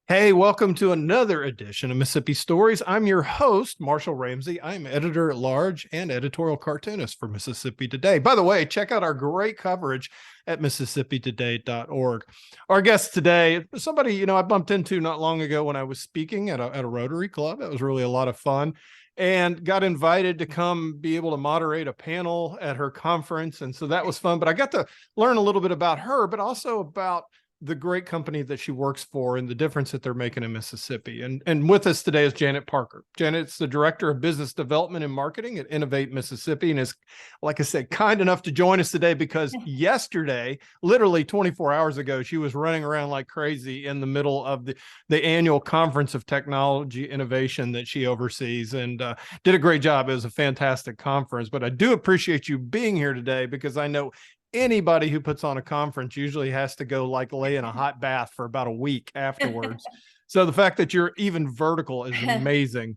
Hey, welcome to another edition of Mississippi Stories. I'm your host, Marshall Ramsey. I'm editor-at-large and editorial cartoonist for Mississippi Today. By the way, check out our great coverage at MississippiToday.org. Our guest today, somebody, I bumped into not long ago when I was speaking at a Rotary Club. That was really a lot of fun, and got invited to come be able to moderate a panel at her conference. And so that was fun, but I got to learn a little bit about her, but also about the great company that she works for and the difference that they're making in Mississippi. And with us today is Janet Parker. Janet's the Director of Business Development and Marketing at Innovate Mississippi, and is, like I said, kind enough to join us today because yesterday, literally 24 hours ago, she was running around like crazy in the middle of the annual Conference of Technology Innovation that she oversees, and did a great job. It was a fantastic conference, but I do appreciate you being here today because I know anybody who puts on a conference usually has to go like lay in a hot bath for about a week afterwards. So the fact that you're even vertical is amazing.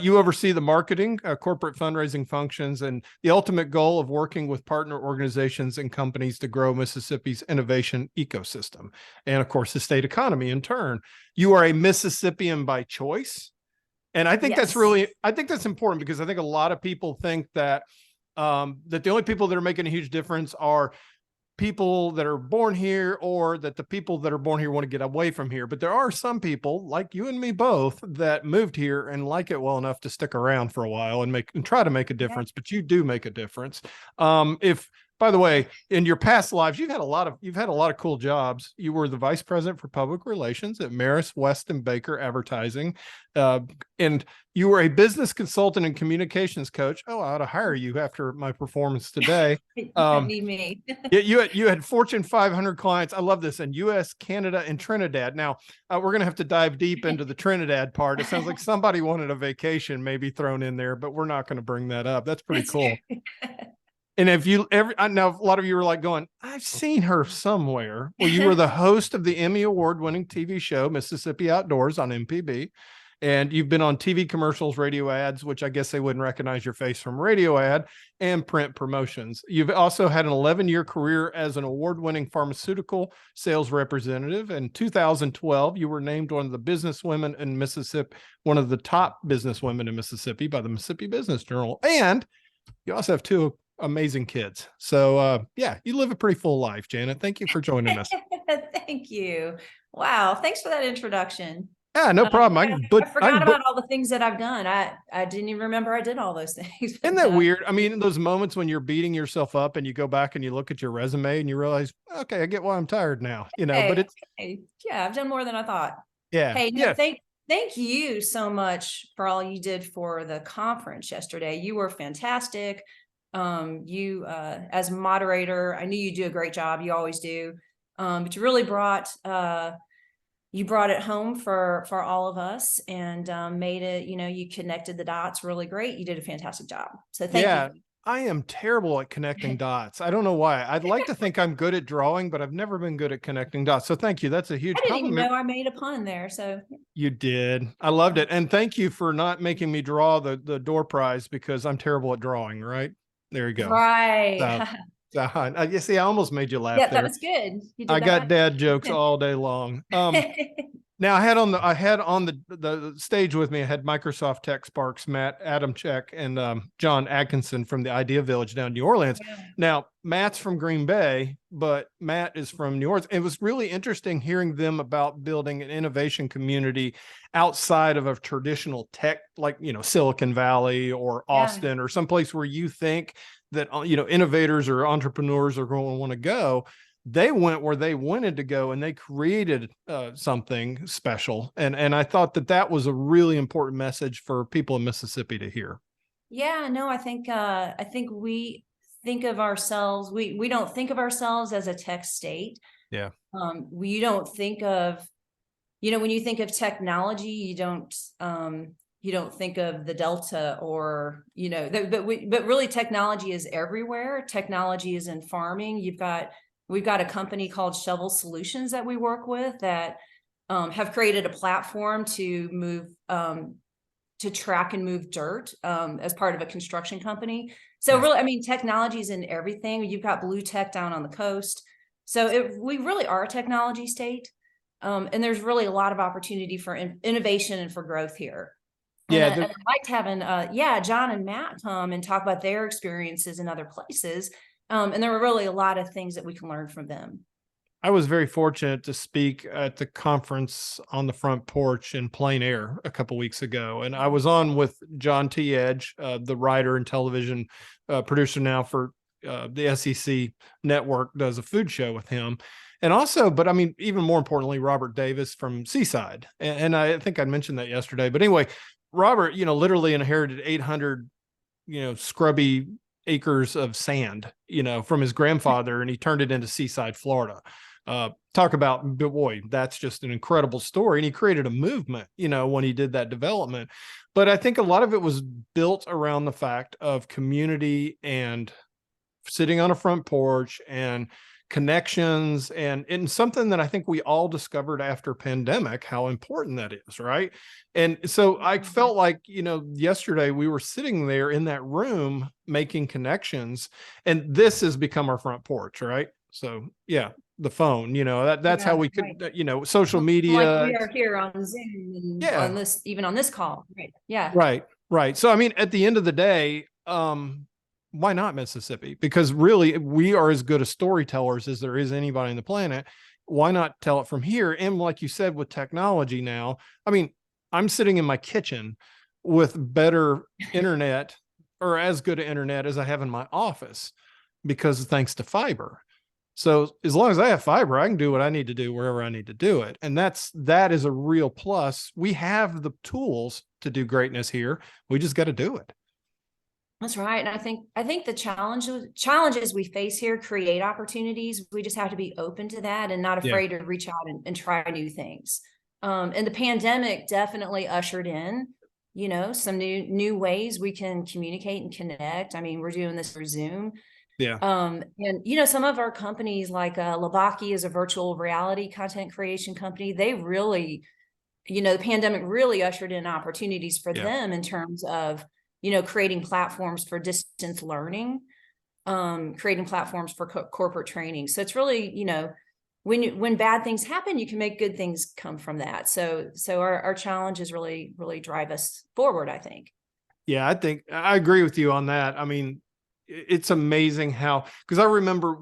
You oversee the marketing, corporate fundraising functions, and the ultimate goal of working with partner organizations and companies to grow Mississippi's innovation ecosystem. And of course, the state economy in turn. You are a Mississippian by choice. And I think that's important because I think a lot of people think that that the only people that are making a huge difference are people that are born here, or that the people that are born here want to get away from here. But there are some people like you and me both that moved here and like it well enough to stick around for a while and try to make a difference. But you do make a difference. By the way, in your past lives, you've had a lot of cool jobs. You were the vice president for public relations at Maris, West and Baker Advertising, and you were a business consultant and communications coach. Oh, I ought to hire you after my performance today. You don't need me. you had Fortune 500 clients. I love this. In U.S., Canada, and Trinidad. Now, we're going to have to dive deep into the Trinidad part. It sounds like somebody wanted a vacation maybe thrown in there, but we're not going to bring that up. That's pretty cool. And if you ever, I know a lot of you were like going, I've seen her somewhere. Well, you were the host of the Emmy-Award winning TV show, Mississippi Outdoors on MPB. And you've been on TV commercials, radio ads, which I guess they wouldn't recognize your face from radio ad, and print promotions. You've also had an 11-year career as an award-winning pharmaceutical sales representative. In 2012, you were named one of the businesswomen in Mississippi, one of the top businesswomen in Mississippi by the Mississippi Business Journal. And you also have two amazing kids. So yeah, you live a pretty full life, Janet. Thank you for joining us. Thank you. Wow. Thanks for that introduction. Yeah, no problem. I forgot about all the things that I've done. I didn't even remember I did all those things. Isn't that weird? I mean, those moments when you're beating yourself up and you go back and you look at your resume and you realize, okay, I get why I'm tired now, but it's, yeah, I've done more than I thought. Yeah. Hey, yeah. Thank you so much for all you did for the conference yesterday. You were fantastic. You as moderator, I knew you do a great job. You always do. But you really brought it home for all of us, and made it, you connected the dots really great. You did a fantastic job. So thank you. I am terrible at connecting dots. I don't know why. I'd like to think I'm good at drawing, but I've never been good at connecting dots. So thank you. That's a huge compliment. I didn't even know I made a pun there. So you did. I loved it. And thank you for not making me draw the door prize, because I'm terrible at drawing, right? There you go. Right. You see, I almost made you laugh. Yeah, there. that was good. I got dad jokes all day long. Now I had on the stage with me, I had Microsoft Tech Sparks, Matt Adamczyk, and John Atkinson from the Idea Village down in New Orleans. Yeah. Now Matt's from Green Bay, but Matt is from New Orleans. It was really interesting hearing them about building an innovation community outside of a traditional tech, like, Silicon Valley or Austin or someplace where you think that, innovators or entrepreneurs are going to want to go. They went where they wanted to go, and they created something special. And I thought that was a really important message for people in Mississippi to hear. Yeah, no, I think we think of ourselves, we don't think of ourselves as a tech state. Yeah. We don't think of, when you think of technology, you don't think of the Delta or, but really technology is everywhere. Technology is in farming. We've got a company called Shovel Solutions that we work with that have created a platform to move, to track and move dirt as part of a construction company. So really, technology is in everything. You've got Blue Tech down on the coast. So we really are a technology state. And there's really a lot of opportunity for innovation and for growth here. Yeah, And I liked having, John and Matt come and talk about their experiences in other places. And there were really a lot of things that we can learn from them. I was very fortunate to speak at the conference on the front porch in plein air a couple weeks ago, and I was on with John T. Edge, the writer and television producer now for the SEC network, does a food show with him. And also, but I mean, even more importantly, Robert Davis from Seaside. And I think I mentioned that yesterday. But anyway, Robert, literally inherited 800, scrubby acres of sand, from his grandfather, and he turned it into Seaside, Florida. Talk about, boy, that's just an incredible story. And he created a movement, when he did that development. But I think a lot of it was built around the fact of community and sitting on a front porch and connections, and something that I think we all discovered after pandemic, how important that is, right? And so I felt like, yesterday we were sitting there in that room making connections, and this has become our front porch, right? So yeah, the phone, that's how we could, right. Social media. Like we are here on Zoom and on this, even on this call. Right. Yeah. Right. So, I mean, at the end of the day, why not Mississippi? Because really, we are as good as storytellers as there is anybody on the planet. Why not tell it from here? And like you said, with technology now, I mean, I'm sitting in my kitchen with better internet, or as good internet as I have in my office, because thanks to fiber. So as long as I have fiber, I can do what I need to do wherever I need to do it. And that is a real plus. We have the tools to do greatness here. We just got to do it. That's right. And I think the challenges we face here create opportunities. We just have to be open to that and not afraid to reach out and try new things. And the pandemic definitely ushered in, some new ways we can communicate and connect. I mean, we're doing this through Zoom. Yeah. And some of our companies, like Labaki is a virtual reality content creation company. They really, the pandemic really ushered in opportunities for them in terms of, creating platforms for distance learning, creating platforms for corporate training. So it's really, when bad things happen, you can make good things come from that. So our challenges really, really drive us forward, I think. Yeah, I think I agree with you on that. I mean, it's amazing how, because I remember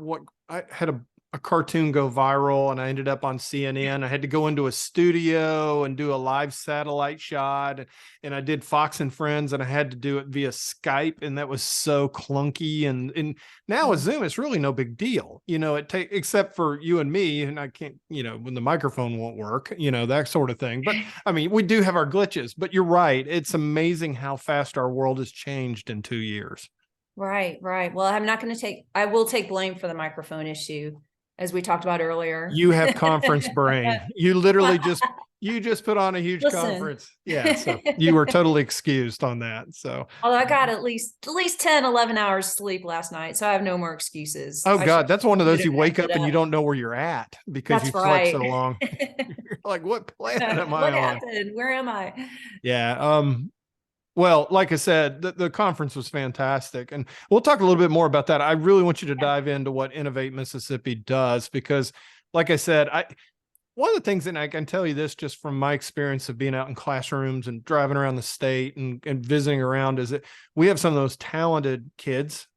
I had a cartoon go viral and I ended up on CNN. I had to go into a studio and do a live satellite shot, and I did Fox and Friends, and I had to do it via Skype, and that was so clunky. And now with Zoom, it's really no big deal, except for you and me, and I can't, when the microphone won't work, that sort of thing. But I mean, we do have our glitches, but you're right. It's amazing how fast our world has changed in 2 years. Right. Well, I will take blame for the microphone issue, as we talked about earlier. You have conference brain. You literally just put on a huge conference. Yeah. So you were totally excused on that. So, although I got at least 10, 11 hours sleep last night, so I have no more excuses. Oh God, that's one of those you wake up and you don't know where you're at because you slept so long. You're like, what planet am I on? What happened? Where am I? Yeah. Well, like I said, the conference was fantastic, and we'll talk a little bit more about that. I really want you to dive into what Innovate Mississippi does, because like I said, one of the things, and I can tell you this just from my experience of being out in classrooms and driving around the state and visiting around, is that we have some of those talented kids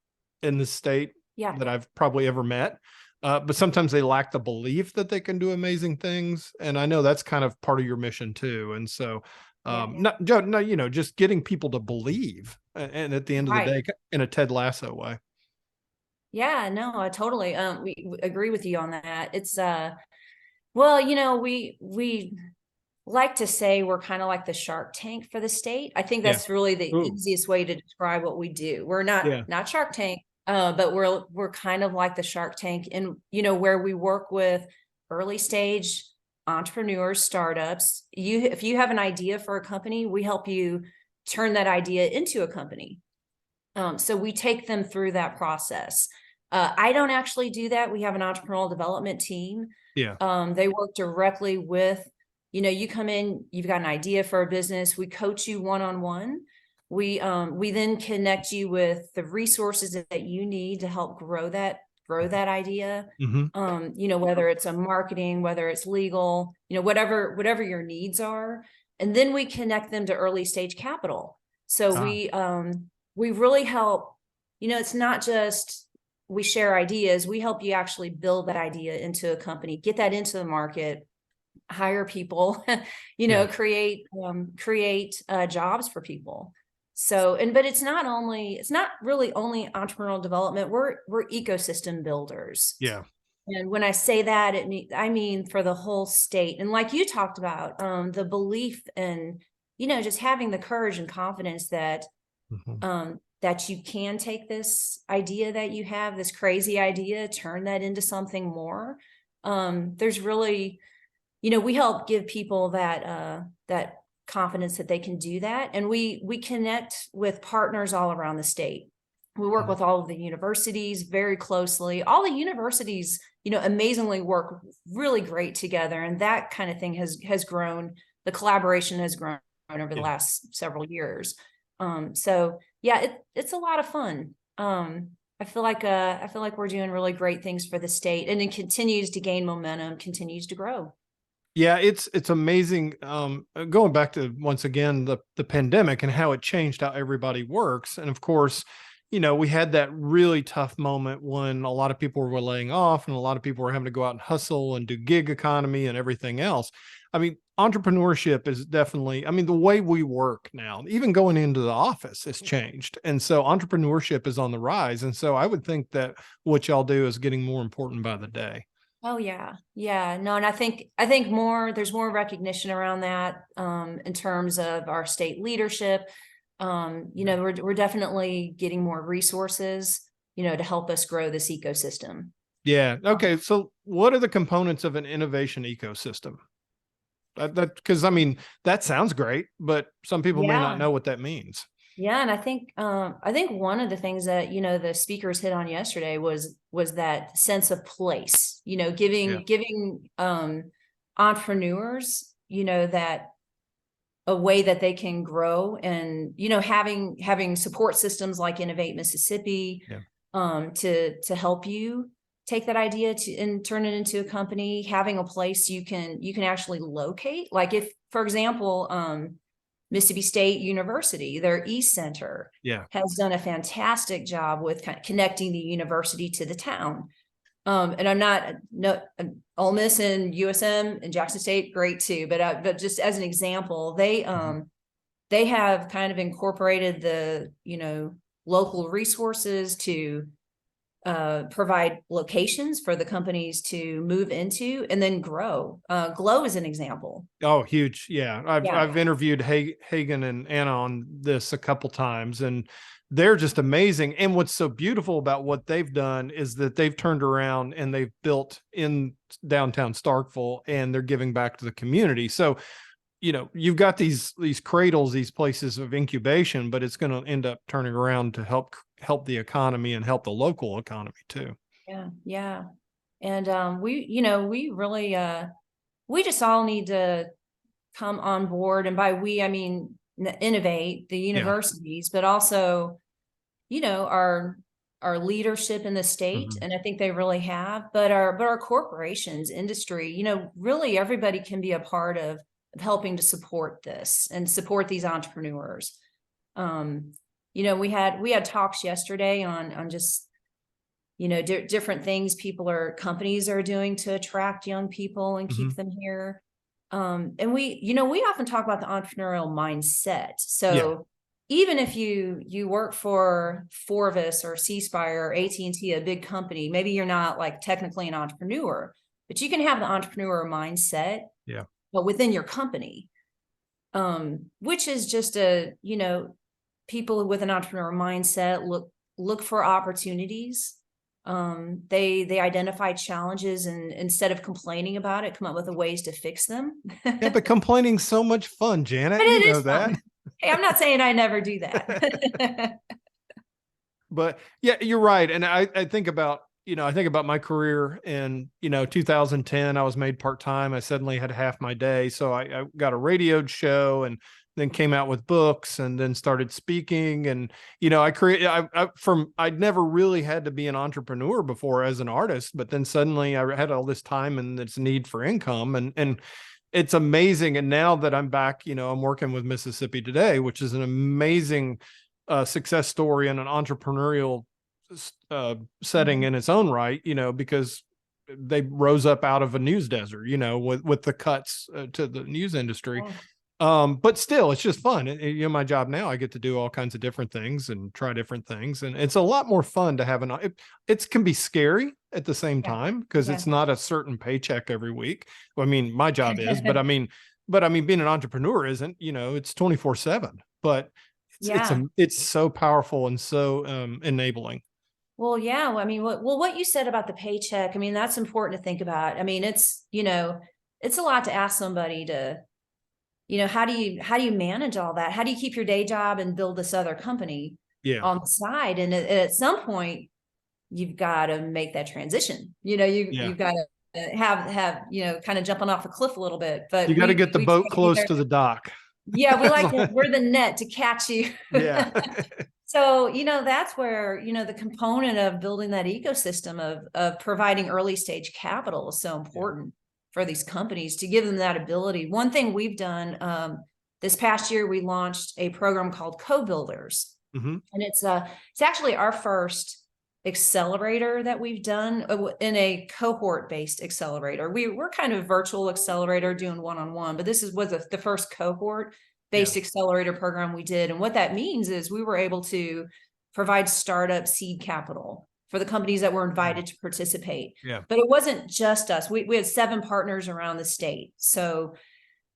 in the state that I've probably ever met. But sometimes they lack the belief that they can do amazing things. And I know that's kind of part of your mission too. And so just getting people to believe, and at the end of the day, in a Ted Lasso way. Yeah, no, I totally we agree with you on that. It's well, we like to say we're kind of like the Shark Tank for the state. I think that's really the easiest way to describe what we do. We're not Shark Tank, but we're kind of like the Shark Tank, and where we work with early stage entrepreneurs, startups. If you have an idea for a company, we help you turn that idea into a company. So we take them through that process. I don't actually do that. We have an entrepreneurial development team. Yeah. They work directly with, you come in, you've got an idea for a business. We coach you one-on-one. We then connect you with the resources that you need to help grow that grow that idea. Mm-hmm. You know, whether it's a marketing, whether it's legal, you know, whatever your needs are. And then we connect them to early stage capital. So we really help, you know, it's not just we share ideas, we help you actually build that idea into a company, get that into the market, hire people, you know, create jobs for people. So, but it's not really only entrepreneurial development. We're ecosystem builders. Yeah. And when I say that, I mean for the whole state. And like you talked about, the belief and, you know, just having the courage and confidence that, that you can take this idea that you have, this crazy idea, turn that into something more. There's really, you know, we help give people that, that confidence that they can do that. And we connect with partners all around the state. We work with all of the universities very closely. All the universities, you know, amazingly work really great together. And that kind of thing has grown. The collaboration has grown over the last several years. So yeah, it's a lot of fun. I feel like we're doing really great things for the state, and it continues to gain momentum, continues to grow. Yeah, it's amazing. Going back to, once again, the pandemic and how it changed how everybody works. And of course, you know, we had that really tough moment when a lot of people were laying off and a lot of people were having to go out and hustle and do gig economy and everything else. I mean, entrepreneurship is definitely, I mean, the way we work now, even going into the office, has changed. And so entrepreneurship is on the rise. And so I would think that what y'all do is getting more important by the day. Oh yeah. Yeah. No, and I think there's more recognition around that, in terms of our state leadership. You know, we're definitely getting more resources, you know, to help us grow this ecosystem. Yeah. Okay. So what are the components of an innovation ecosystem? Because I mean, that sounds great, but some people may not know what that means. Yeah. And I think one of the things that, you know, the speakers hit on yesterday was that sense of place, you know, giving entrepreneurs, you know, that a way that they can grow, and, you know, having support systems like Innovate Mississippi, to help you take that idea and turn it into a company, having a place you can actually locate. Like, if, for example, Mississippi State University, their East Center has done a fantastic job with kind of connecting the university to the town. And Ole Miss and USM and Jackson State, great too. But just as an example, they have kind of incorporated the, you know, local resources to provide locations for the companies to move into and then grow. Glow is an example. Oh, huge. Yeah. I've interviewed Hagen and Anna on this a couple times, and they're just amazing. And what's so beautiful about what they've done is that they've turned around and they've built in downtown Starkville, and they're giving back to the community. So, you know, you've got these cradles, these places of incubation, but it's going to end up turning around to help the economy and help the local economy too. Yeah. Yeah. And we really, we just all need to come on board. And by we, I mean, Innovate, the universities, but also, you know, our leadership in the state. And I think they really have, but our corporations, industry, you know, really everybody can be a part of helping to support this and support these entrepreneurs. You know, we had talks yesterday on just, you know, different things companies are doing to attract young people and keep them here. And we often talk about the entrepreneurial mindset. So even if you work for Forvis or C-Spire or AT&T, a big company, maybe you're not like technically an entrepreneur, but you can have the entrepreneur mindset, but within your company, which is just people with an entrepreneur mindset look for opportunities. They identify challenges, and instead of complaining about it, come up with the ways to fix them. Yeah, but complaining so much fun, Janet. But you know that. Hey, I'm not saying I never do that. But yeah, you're right. And I think about, my career in, 2010, I was made part-time. I suddenly had half my day. So I got a radio show, and then came out with books and then started speaking. And, I'd never really had to be an entrepreneur before as an artist, but then suddenly I had all this time and this need for income, and it's amazing. And now that I'm back, I'm working with Mississippi Today, which is an amazing success story and an entrepreneurial setting in its own right, because they rose up out of a news desert, with the cuts to the news industry. But still, it's just fun. My job now, I get to do all kinds of different things and try different things. And it's a lot more fun to have it can be scary at the same time, because it's not a certain paycheck every week. Well, I mean, my job is, but being an entrepreneur isn't, it's 24/7, but it's so powerful and so enabling. Well, yeah. What you said about the paycheck, that's important to think about. It's, it's a lot to ask somebody to, how do you manage all that? How do you keep your day job and build this other company on the side? And at some point, you've got to make that transition. You've got to have, kind of jumping off a cliff a little bit, but you got to get the boat close to the dock. Yeah. We're the net to catch you. Yeah. So, that's where, the component of building that ecosystem of providing early stage capital is so important for these companies, to give them that ability. One thing we've done this past year, we launched a program called Co-Builders. And it's actually our first accelerator that we've done in a cohort-based accelerator. We're kind of virtual accelerator doing one-on-one, but this was the first cohort-based accelerator program we did. And what that means is we were able to provide startup seed capital for the companies that were invited to participate. But it wasn't just us. We had 7 partners around the state. So,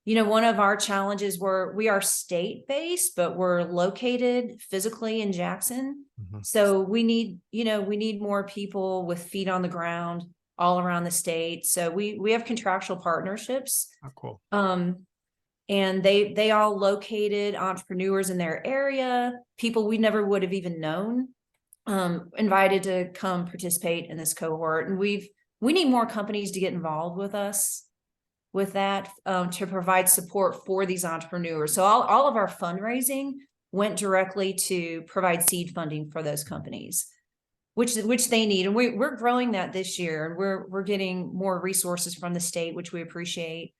one of our challenges we are state-based, but we're located physically in Jackson. So we need more people with feet on the ground all around the state. So we have contractual partnerships. Oh, cool. And they all located entrepreneurs in their area, people we never would have even known, invited to come participate in this cohort. And we need more companies to get involved with us with that, to provide support for these entrepreneurs. So all of our fundraising went directly to provide seed funding for those companies, which they need. And we're growing that this year, and we're getting more resources from the state, which we appreciate.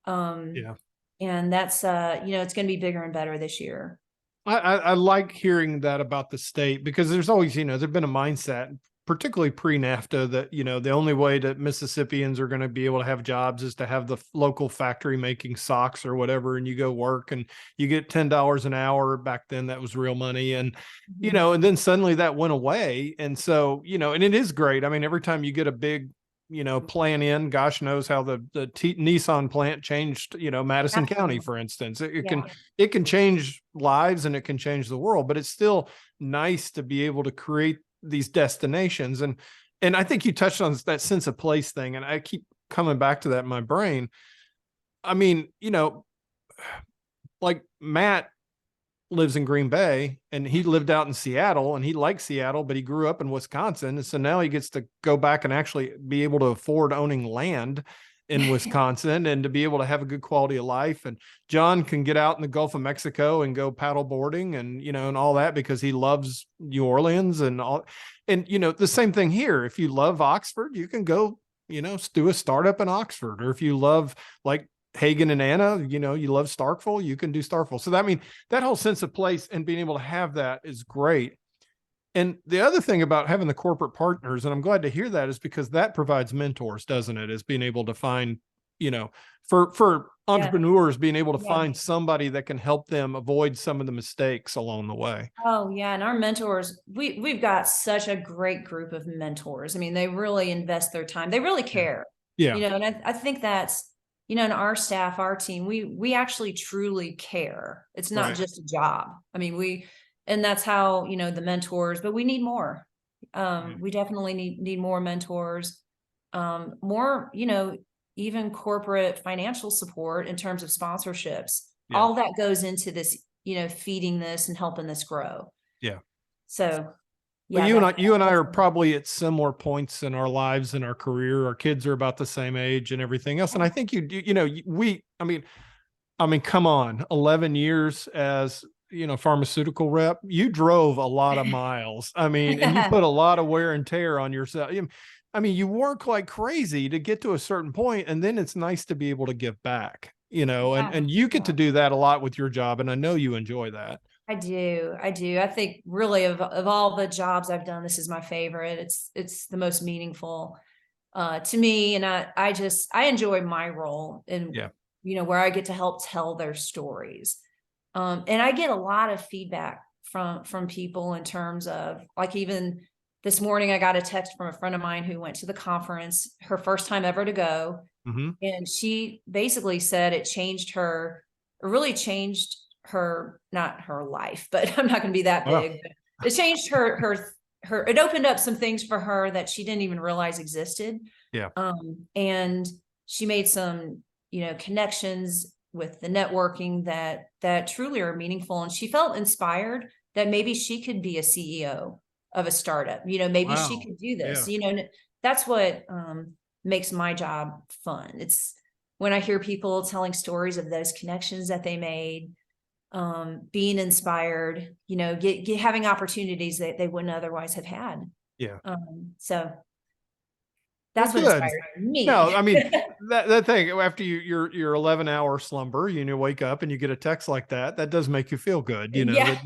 And that's, it's going to be bigger and better this year. I like hearing that about the state, because there's always, there's been a mindset, particularly pre-NAFTA, that, the only way that Mississippians are going to be able to have jobs is to have the local factory making socks or whatever, and you go work and you get $10 an hour. Back then, that was real money. And, and then suddenly that went away. And so, and it is great. Every time you get a big, plan in, gosh knows how the Nissan plant changed, Madison County, for instance. It can change lives and it can change the world, but it's still nice to be able to create these destinations. And I think you touched on that sense of place thing, and I keep coming back to that in my brain. Like Matt lives in Green Bay, and he lived out in Seattle, and he likes Seattle, but he grew up in Wisconsin. And so now he gets to go back and actually be able to afford owning land in Wisconsin and to be able to have a good quality of life. And John can get out in the Gulf of Mexico and go paddle boarding and, and all that, because he loves New Orleans and all. And, the same thing here. If you love Oxford, you can go, do a startup in Oxford. Or if you love, like, Hagen and Anna, you love Starkville, you can do Starkville. So that whole sense of place and being able to have that is great. And the other thing about having the corporate partners, and I'm glad to hear that, is because that provides mentors, doesn't it? Is being able to find, for entrepreneurs, being able to find somebody that can help them avoid some of the mistakes along the way. Oh yeah. And our mentors, we've got such a great group of mentors. They really invest their time. They really care. And I think that's, in our staff, our team, we actually truly care. It's not just a job. And that's how, the mentors, but we need more. We definitely need more mentors, more, even corporate financial support in terms of sponsorships. All that goes into this, feeding this and helping this grow. So well, you and I are probably at similar points in our lives, in our career. Our kids are about the same age and everything else. And I think I mean, come on, 11 years as, pharmaceutical rep, you drove a lot of miles. I mean, and you put a lot of wear and tear on yourself. I mean, you work like crazy to get to a certain point, and then it's nice to be able to give back, Yeah. and you get to do that a lot with your job. And I know you enjoy that. I do. I do. I think really of all the jobs I've done, this is my favorite. It's the most meaningful to me. And I enjoy my role in, Yeah. Where I get to help tell their stories. And I get a lot of feedback from people in terms of, like, even this morning, I got a text from a friend of mine who went to the conference, her first time ever to go. Mm-hmm. And she basically said it really changed her, not her life, but I'm not going to be that big. But it changed her, it opened up some things for her that she didn't even realize existed. Yeah. And she made some, connections with the networking that truly are meaningful. And she felt inspired that maybe she could be a CEO of a startup, maybe she could do this, that's what makes my job fun. It's when I hear people telling stories of those connections that they made, being inspired, having opportunities that they wouldn't otherwise have had. Yeah. So that's what Good. inspired me. No, I mean, that thing after your 11-hour slumber, wake up and you get a text like that does make you feel good, Yeah.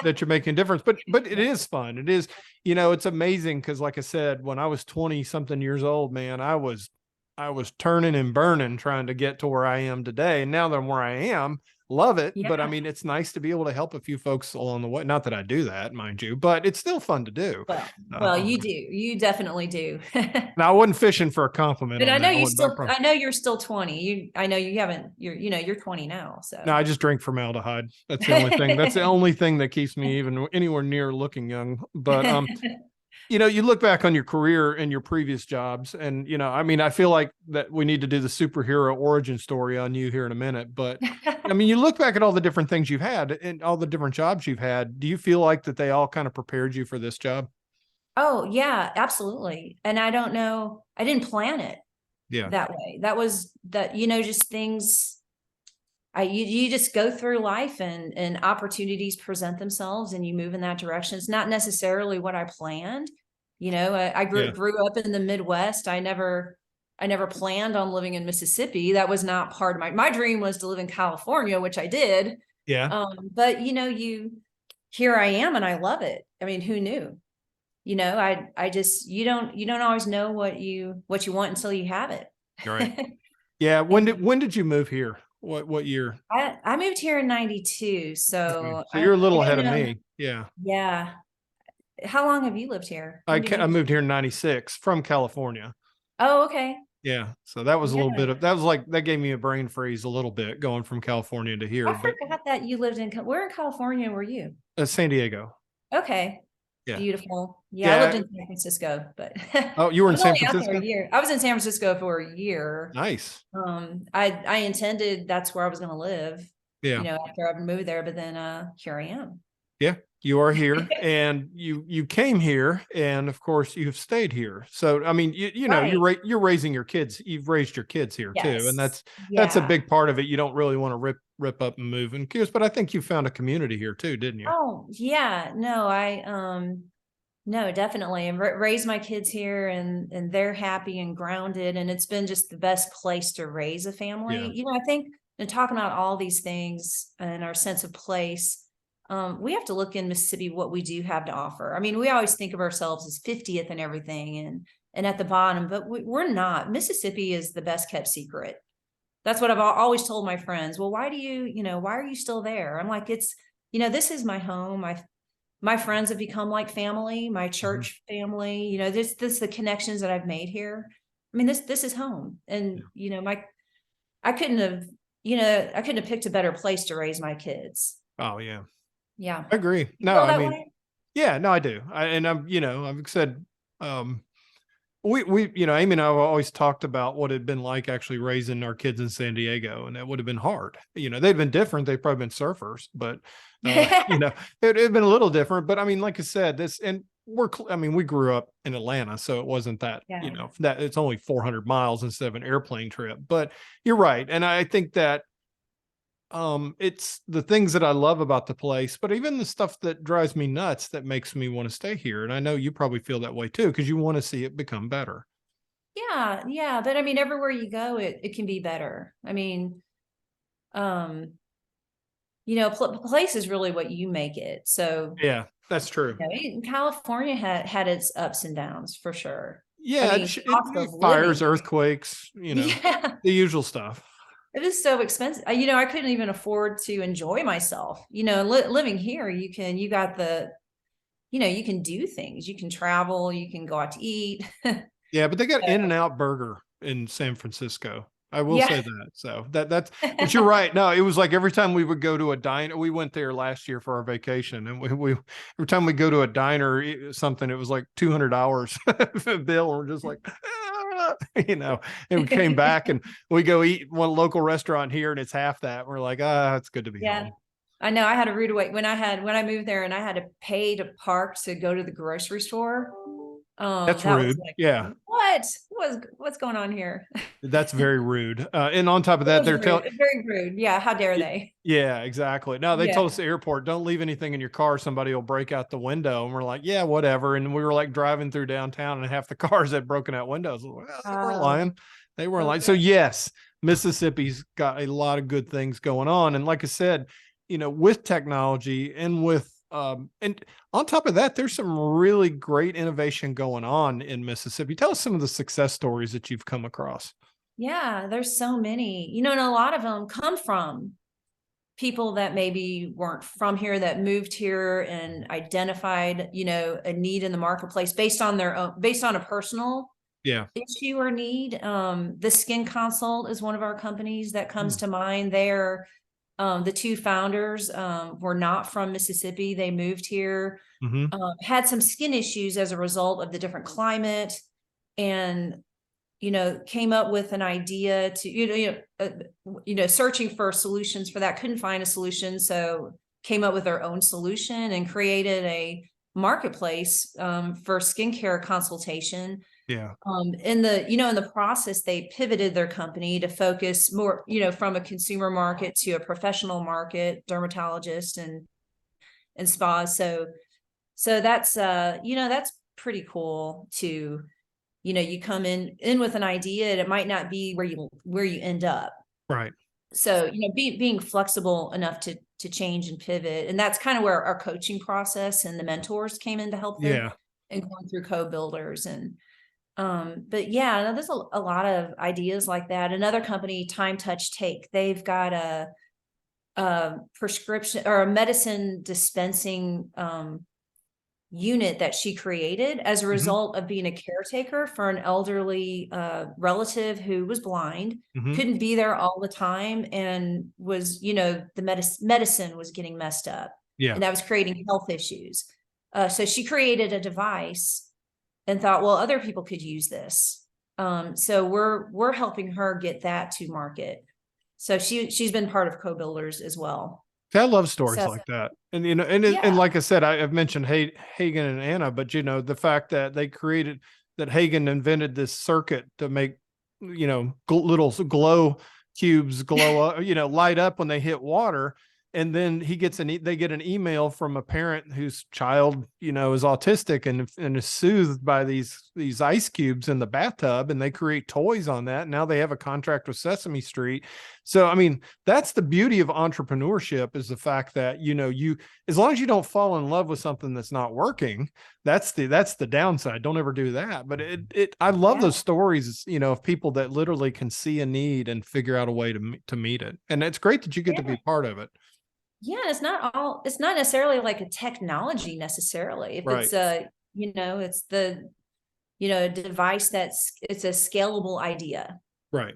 that you're making a difference. But it is fun. It is, it's amazing because, like I said, when I was 20 something years old, man, I was turning and burning trying to get to where I am today. And now that I'm where I am, love it. Yeah. But I mean, it's nice to be able to help a few folks along the way. Not that I do that, mind you, but it's still fun to do. Well, you do. You definitely do. Now, I wasn't fishing for a compliment. But on I know that you one, still, I know you're still 20. I know you haven't, you're 20 now. So no, I just drink formaldehyde. That's the only thing. That's the only thing that keeps me even anywhere near looking young. But you look back on your career and your previous jobs, and I mean, I feel like that we need to do the superhero origin story on you here in a minute. But I mean, you look back at all the different things you've had and all the different jobs you've had. Do you feel like that they all kind of prepared you for this job? Oh yeah, absolutely. And I don't know, I didn't plan it that way. That was just things. You just go through life and opportunities present themselves and you move in that direction. It's not necessarily what I planned. I grew up in the Midwest. I never planned on living in Mississippi. That was not part of my dream was to live in California, which I did. Yeah. But here I am and I love it. I mean, who knew? I just, you don't always know what you want until you have it. Right. Yeah. When did you move here? What year? I moved here in 92. So you're a little ahead of me. Yeah. Yeah. How long have you lived here? I moved here in 96 from California. Oh, okay. Yeah. So that was a little bit that gave me a brain freeze a little bit going from California to here. I forgot that you lived where in California were you? San Diego. Okay. Yeah. Beautiful. Yeah. I lived in San Francisco, but oh, you were in San Francisco? A year. I was in San Francisco for a year. Nice. I intended that's where I was going to live. Yeah. After I moved there, but then here I am. Yeah, you are here, and you came here, and of course you've stayed here. So I mean, you're raising your kids. You've raised your kids here too, and that's a big part of it. You don't really want to rip up and move and kids, but I think you found a community here too, didn't you? Oh yeah, no, no, definitely, and raise my kids here, and they're happy and grounded, and it's been just the best place to raise a family. Yeah. I think in talking about all these things and our sense of place. We have to look in Mississippi what we do have to offer. I mean, we always think of ourselves as 50th and everything and at the bottom, but we're not. Mississippi is the best kept secret. That's what I've always told my friends. Well, why are you still there? I'm like, this is my home. My friends have become like family, my church family, this the connections that I've made here. I mean, this is home. And, I couldn't have picked a better place to raise my kids. Oh yeah. Yeah. I agree. No, I mean, yeah, no, I do. I've said, we, Amy and I have always talked about what it'd been like actually raising our kids in San Diego, and that would have been hard. They'd been different. They've probably been surfers, but, it'd been a little different, but I mean, like I said, we grew up in Atlanta, so it wasn't that, that it's only 400 miles instead of an airplane trip, but you're right. And I think that, it's the things that I love about the place, but even the stuff that drives me nuts that makes me want to stay here. And I know you probably feel that way too, because you want to see it become better. Yeah, yeah. But I mean, everywhere you go, it can be better. I mean, um, place is really what you make it. So, Yeah, that's true. California had its ups and downs for sure. I Yeah, mean, cost of fires, living. earthquakes, Yeah, the usual stuff. it is so expensive. I couldn't even afford to enjoy myself. Living here, you can do things. You can travel, you can go out to eat. Yeah, but they got In-N-Out Burger in San Francisco. I will say Yeah. that. So but you're right. No, it was like every time we would go to a diner, we went there last year for our vacation, and we every time we go to a diner, something, it was like $200 bill. And we're just like, and we came back and we go eat one local restaurant here, and it's half that. We're like, it's good to be Yeah. home. I know I had a rude awakening when I moved there and I had to pay to park to go to the grocery store. That's That was rude. like, Yeah. what's going on here? That's very rude. And on top of It that, was very rude. Yeah. How dare they? yeah, exactly. No, they told Yeah. us at the airport, don't leave anything in your car. Somebody will break out the window. And we're like, yeah, whatever. And we were like driving through downtown, and half the cars had broken out windows. Well, they weren't lying. They weren't lying. So Okay. yes, Mississippi's got a lot of good things going on. And like I said, with technology and and on top of that, there's some really great innovation going on in Mississippi. Tell us some of the success stories that you've come across. Yeah, there's so many, and a lot of them come from people that maybe weren't from here that moved here and identified, a need in the marketplace based on a personal Yeah. issue or need. The Skin Consult is one of our companies that comes Mm. to mind. They're the two founders were not from Mississippi. They moved here, Mm-hmm. had some skin issues as a result of the different climate, and came up with an idea to searching for solutions for that, couldn't find a solution, so came up with their own solution and created a marketplace for skincare consultation. Yeah. In the process, they pivoted their company to focus more, from a consumer market to a professional market, dermatologist and spas. So that's pretty cool to, you come in with an idea and it might not be where you end up. Right. So, being flexible enough to change and pivot. And that's kind of where our coaching process and the mentors came in to help them, Yeah. and going through co-builders. And but yeah, no, there's a lot of ideas like that. Another company, Time Touch Take, they've got a prescription or a medicine dispensing unit that she created as a Mm-hmm. result of being a caretaker for an elderly relative who was blind, Mm-hmm. couldn't be there all the time, and was, the medicine was getting messed up, Yeah. and that was creating health issues. So she created a device and thought, well, other people could use this. So we're helping her get that to market. So she's been part of co-builders as well. I love stories So like that. And, and yeah, like I said, I've mentioned Hagen and Anna, but the fact that that Hagen invented this circuit to make, little glow cubes glow up, light up when they hit water. And then they get an email from a parent whose child, is autistic and is soothed by these ice cubes in the bathtub, and they create toys on that. Now they have a contract with Sesame Street. So, I mean, that's the beauty of entrepreneurship, is the fact that, as long as you don't fall in love with something that's not working, that's the downside. Don't ever do that. But I love those stories, of people that literally can see a need and figure out a way to meet it. And it's great that you get to be part of it. Yeah, it's not necessarily like a technology necessarily. If Right. it's it's the, a device it's a scalable idea. Right.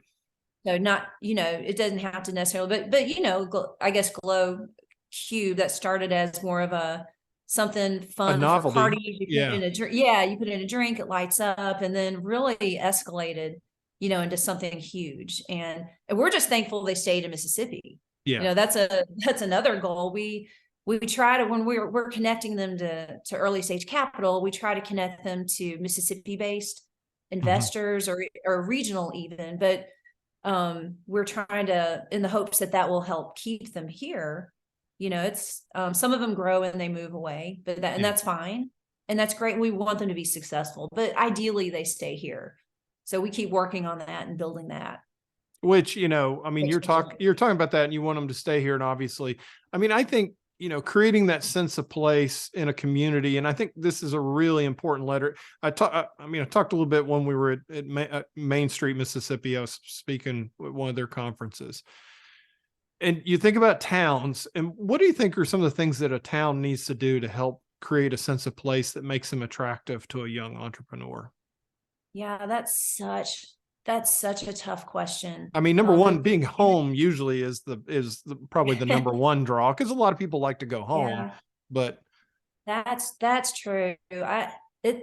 So not, it doesn't have to necessarily, but I guess Glow Cube that started as more of something A fun for novelty. parties. You Yeah. put in a drink, yeah, you put in a drink, it lights up, and then really escalated, into something huge. And we're just thankful they stayed in Mississippi. Yeah. That's another goal. We try to, when we're connecting them to early stage capital, we try to connect them to Mississippi based investors or regional even. But we're trying to, in the hopes that that will help keep them here. You know, it's, some of them grow and they move away, but that, and Yeah. that's fine. And that's great. We want them to be successful, but ideally they stay here. So we keep working on that and building that. Which, you know, I mean, you're talking about that and you want them to stay here. And obviously, I mean, I think, you know, creating that sense of place in a community. And I think this is a really important letter. I talked a little bit when we were at Main Street, Mississippi. I was speaking at one of their conferences. And you think about towns, and what do you think are some of the things that a town needs to do to help create a sense of place that makes them attractive to a young entrepreneur? Yeah, that's such a tough question. I mean, number one, being home usually is probably the number one draw, because a lot of people like to go home. Yeah, But that's true. That's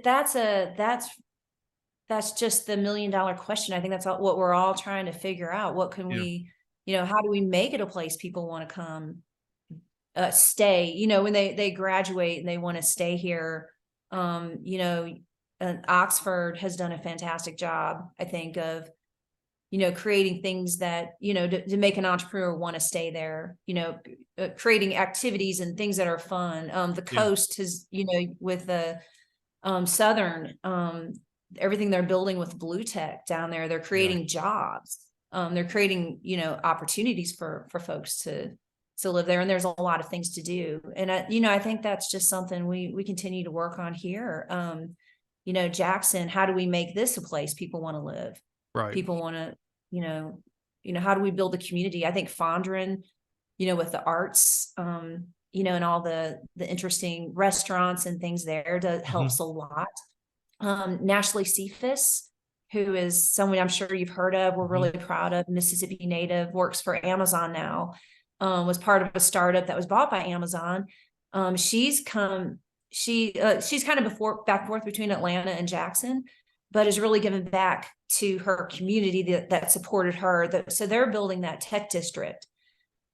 just the $1 million question. I think that's what we're all trying to figure out. What can we, you know, how do we make it a place people want to come, stay, you know, when they graduate and they want to stay here. You know, Oxford has done a fantastic job, I think, of, you know, creating things that, you know, to make an entrepreneur want to stay there, you know, creating activities and things that are fun. The coast has, you know, with the Southern, everything they're building with blue tech down there, they're creating jobs. They're creating, you know, opportunities for folks to live there. And there's a lot of things to do. And, you know, I think that's just something we continue to work on here. You know, Jackson, how do we make this a place people want to live? right. People want to, you know, how do we build a community? I think Fondren, you know, with the arts, you know, and all the interesting restaurants and things there helps a lot. Nashley Cephas, who is someone I'm sure you've heard of, we're really proud of, Mississippi native, works for Amazon now, was part of a startup that was bought by Amazon. She's kind of back and forth between Atlanta and Jackson, but has really given back to her community that supported her. So they're building that tech district,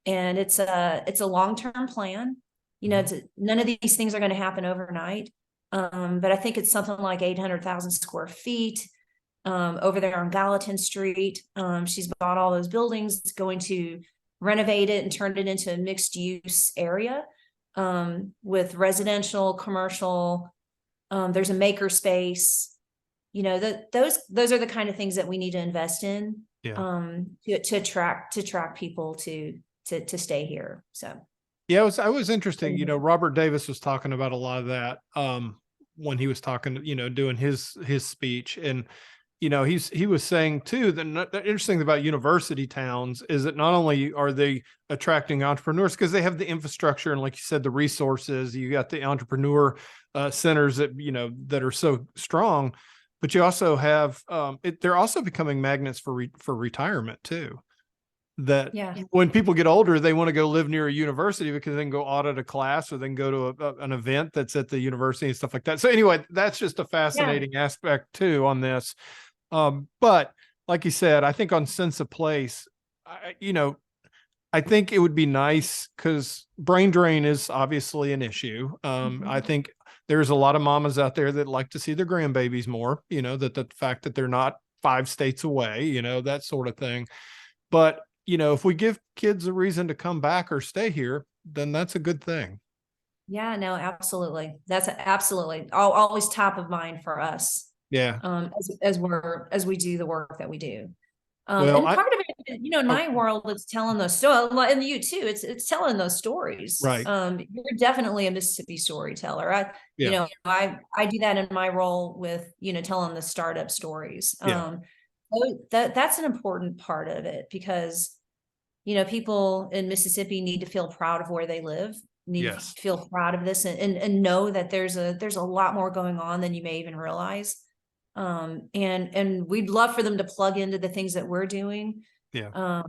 and it's a long-term plan. You know, none of these things are going to happen overnight. But I think it's something like 800,000 square feet over there on Gallatin Street. She's bought all those buildings. It's going to renovate it and turn it into a mixed use area with residential, commercial. There's a maker space. You know, those are the kind of things that we need to invest in to attract people to stay here. So. Yeah, I was interesting. You know, Robert Davis was talking about a lot of that when he was talking, you know, doing his speech. And, you know, he was saying too, that the interesting thing about university towns is that not only are they attracting entrepreneurs because they have the infrastructure and, like you said, the resources, you got the entrepreneur centers that, you know, that are so strong, but you also have they're also becoming magnets for retirement too. That when people get older, they want to go live near a university because they can go audit a class or they can go to an event that's at the university and stuff like that. So anyway, that's just a fascinating aspect too on this. But like you said, I think on sense of place, you know, I think it would be nice because brain drain is obviously an issue. I think there's a lot of mamas out there that like to see their grandbabies more, you know, that the fact that they're not 5 states away, you know, that sort of thing. But you know, if we give kids a reason to come back or stay here, then that's a good thing. Yeah, no, absolutely. That's absolutely always top of mind for us. Yeah. As we do the work that we do. Well, and part of it, you know, in my world, it's telling those. So, and you too, it's telling those stories. Right. You're definitely a Mississippi storyteller. You know, I do that in my role with, you know, telling the startup stories. That's an important part of it because, you know, people in Mississippi need to feel proud of where they live, need to feel proud of this and know that there's a lot more going on than you may even realize. And we'd love for them to plug into the things that we're doing. Yeah.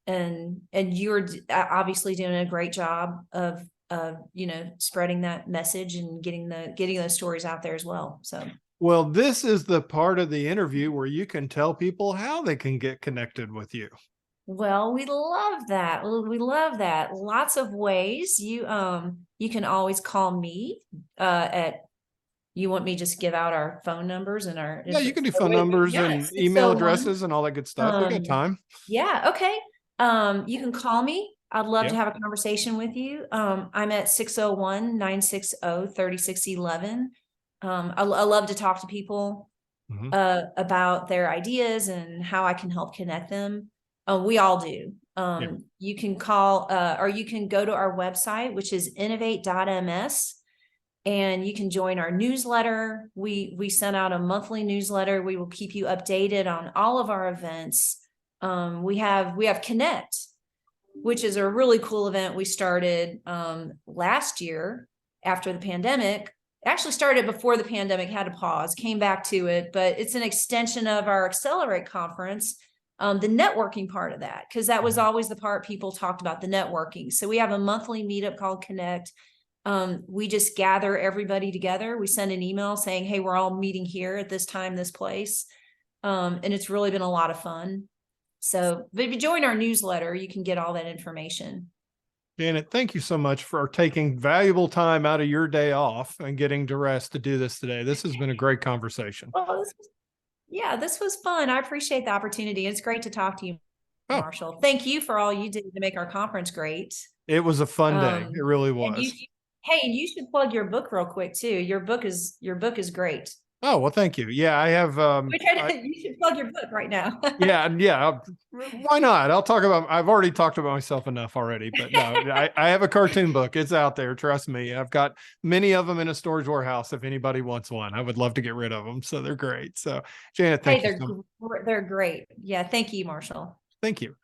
And you're obviously doing a great job of, you know, spreading that message and getting those stories out there as well. So. Well, this is the part of the interview where you can tell people how they can get connected with you. Well, we love that. We love that. Lots of ways. You can always call me at you want me to just give out our phone numbers and our Yeah, you can do phone numbers and email 601. addresses and all that good stuff. We got time. Yeah, okay. You can call me. I'd love Yeah. to have a conversation with you. I'm at 601-960-3611. I love to talk to people Mhm. about their ideas and how I can help connect them. We all do. Yeah. You can call or you can go to our website, which is innovate.ms, and you can join our newsletter. We send out a monthly newsletter. We will keep you updated on all of our events. We have Connect, which is a really cool event we started last year after the pandemic. Actually started before the pandemic, had to pause, came back to it, but it's an extension of our Accelerate conference, the networking part of that, because that was always the part people talked about, the networking. So we have a monthly meetup called Connect. We just gather everybody together. We send an email saying, hey, we're all meeting here at this time, this place. And it's really been a lot of fun. So but if you join our newsletter, you can get all that information. Janet, thank you so much for taking valuable time out of your day off and getting to rest to do this today. This has been a great conversation. Well, this was fun. I appreciate the opportunity. It's great to talk to you, Oh, Marshall. Thank you for all you did to make our conference great. it was a fun day. It really And was. hey, and you should plug your book real quick too. Your book is great. Oh, well, thank you. Yeah, I have, You should plug your book right now. yeah. Why not? I've already talked about myself enough already, but no, I have a cartoon book. It's out there. Trust me. I've got many of them in a storage warehouse. If anybody wants one, I would love to get rid of them. So they're great. So Janet, thank you. They're great. Yeah. Thank you, Marshall. Thank you.